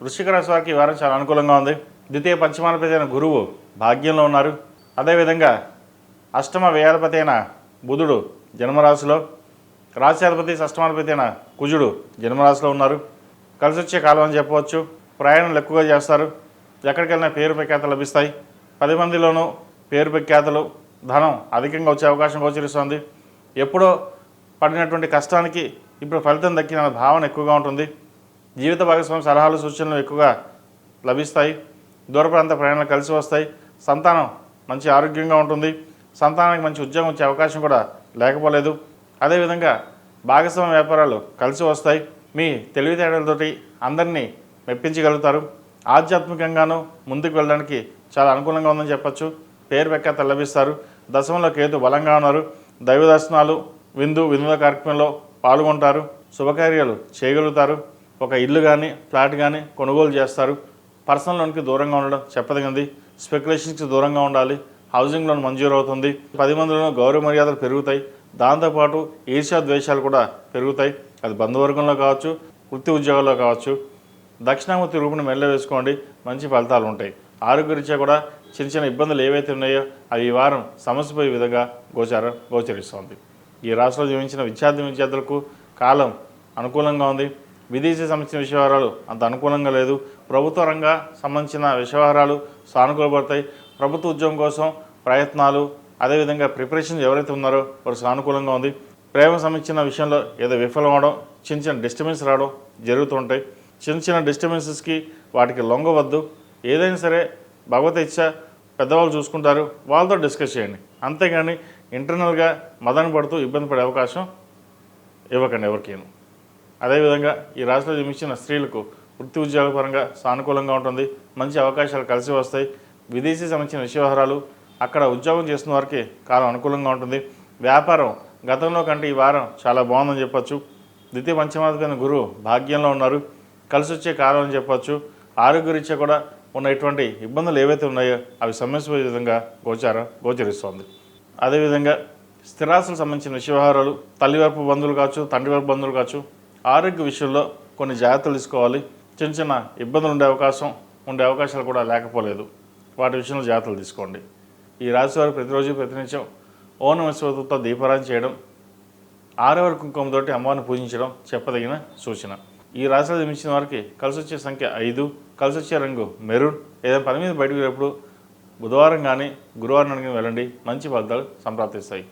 వృశ్చిక రాశి వారికి ఈ వారం చాలా అనుకూలంగా ఉంది. ద్వితీయ పంచమాధిపతి అయిన గురువు భాగ్యంలో ఉన్నారు. అదేవిధంగా అష్టమ వ్యయాధిపతి అయిన బుధుడు జన్మరాశిలో, రాశ్యాధిపతి షష్టమాధిపతి అయిన కుజుడు జన్మరాశిలో ఉన్నారు. కలిసి వచ్చే కాలం అని చెప్పవచ్చు. ప్రయాణాలు ఎక్కువగా చేస్తారు. ఎక్కడికి వెళ్ళినా పేరు ప్రఖ్యాతలు లభిస్తాయి. 10 మందిలోనూ పేరు ప్రఖ్యాతలు, ధనం అధికంగా వచ్చే అవకాశం గోచరిస్తుంది. ఎప్పుడో పడినటువంటి కష్టానికి ఇప్పుడు ఫలితం దక్కిన భావన ఎక్కువగా ఉంటుంది. జీవిత భాగస్వామి సలహాలు సూచనలు ఎక్కువగా లభిస్తాయి. దూర ప్రాంత ప్రయాణాలు కలిసి వస్తాయి. సంతానం మంచి ఆరోగ్యంగా ఉంటుంది. సంతానానికి మంచి ఉద్యోగం వచ్చే అవకాశం కూడా లేకపోలేదు. అదేవిధంగా భాగస్వామి వ్యాపారాలు కలిసి వస్తాయి. మీ తెలివితేటలతోటి అందరినీ మెప్పించగలుగుతారు. ఆధ్యాత్మికంగానూ ముందుకు వెళ్ళడానికి చాలా అనుకూలంగా ఉందని చెప్పచ్చు. పేరు ప్రఖ్యాతలు లభిస్తారు. దశమంలో కేతు బలంగా ఉన్నారు. దైవ దర్శనాలు, వినోద కార్యక్రమంలో పాల్గొంటారు. శుభకార్యాలు చేయగలుగుతారు. ఒక ఇల్లు కానీ ఫ్లాట్ కానీ కొనుగోలు చేస్తారు. పర్సనల్ లోన్కి దూరంగా ఉండడం చెప్పదగింది. స్పెక్యులేషన్స్కి దూరంగా ఉండాలి. హౌసింగ్ లోన్ మంజూరు అవుతుంది. 10 మందిలోనూ గౌరవ మర్యాదలు పెరుగుతాయి. దాంతోపాటు ఈర్ష్యా ద్వేషాలు కూడా పెరుగుతాయి. అది బంధువర్గంలో కావచ్చు, వృత్తి ఉద్యోగాల్లో కావచ్చు. దక్షిణామూర్తి రూపుని మెల్ల వేసుకోండి, మంచి ఫలితాలు ఉంటాయి. ఆరోగ్యరీత్యా కూడా చిన్న ఇబ్బందులు ఏవైతే ఉన్నాయో అవి ఈ వారం సమస్యపోయే విధంగా గోచరిస్తోంది. ఈ రాశిలో జీవించిన విద్యార్థులకు కాలం అనుకూలంగా ఉంది. విదేశీ సంబంధించిన విషయవహారాలు అంత అనుకూలంగా లేదు. ప్రభుత్వ రంగ సంబంధించిన విషయవహారాలు సానుకూలపడతాయి. ప్రభుత్వ ఉద్యోగం కోసం ప్రయత్నాలు, అదేవిధంగా ప్రిపరేషన్ ఎవరైతే ఉన్నారో వారు సానుకూలంగా ఉంది. ప్రేమ సంబంధించిన విషయంలో ఏదో విఫలం అవడం, చిన్న డిస్టర్బెన్స్ రావడం జరుగుతుంటాయి. చిన్న డిస్టర్బెన్సెస్కి వాటికి లొంగవద్దు. ఏదైనా సరే భగవత ఇచ్చ పెద్దవాళ్ళు చూసుకుంటారు, వాళ్ళతో డిస్కస్ చేయండి. అంతేగాని ఇంటర్నల్గా మదన పడుతూ ఇబ్బంది పడే అవకాశం ఇవ్వకండి ఎవరికేను. అదేవిధంగా ఈ రాశిలో జన్మించిన స్త్రీలకు వృత్తి ఉద్యోగ పరంగా సానుకూలంగా ఉంటుంది. మంచి అవకాశాలు కలిసి వస్తాయి. విదేశీ సంబంధించిన విషయవహారాలు, అక్కడ ఉద్యోగం చేస్తున్న వారికి కాలం అనుకూలంగా ఉంటుంది. వ్యాపారం గతంలో కంటే ఈ వారం చాలా బాగుందని చెప్పచ్చు. ద్వితీయ పంచమాధిపతి గురువు భాగ్యంలో ఉన్నారు. కలిసి వచ్చే కాలం అని చెప్పచ్చు. ఆరోగ్యరీత్యా కూడా ఉన్న ఇటువంటి ఇబ్బందులు ఏవైతే ఉన్నాయో అవి సమస్య విధంగా గోచరిస్తోంది. అదేవిధంగా స్థిరాస్తులకు సంబంధించిన విషయవహారాలు, తల్లి వైపు బంధువులు కావచ్చు, తండ్రి వైపు బంధువులు కావచ్చు, ఆరోగ్య విషయంలో కొన్ని జాగ్రత్తలు తీసుకోవాలి. చిన్న ఇబ్బందులు ఉండే అవకాశాలు కూడా లేకపోలేదు. వాటి విషయంలో జాగ్రత్తలు తీసుకోండి. ఈ రాశి వారు ప్రతిరోజు ప్రతినిత్యం ఓం నమః శివాయతో దీపారాధన చేయడం, 6వ కుంకుమతోటి అమ్మవారిని పూజించడం చెప్పదగిన సూచన. ఈ రాశిలో జన్మించిన వారికి కలిసి వచ్చే సంఖ్య 5, కలిసి వచ్చే రంగు మెరూన్. ఏదైనా పని మీద బయటకు వెళ్ళినప్పుడు బుధవారం కానీ గురువారం కానీ వెళ్ళండి, మంచి ఫలితాలు సంప్రాప్తిస్తాయి.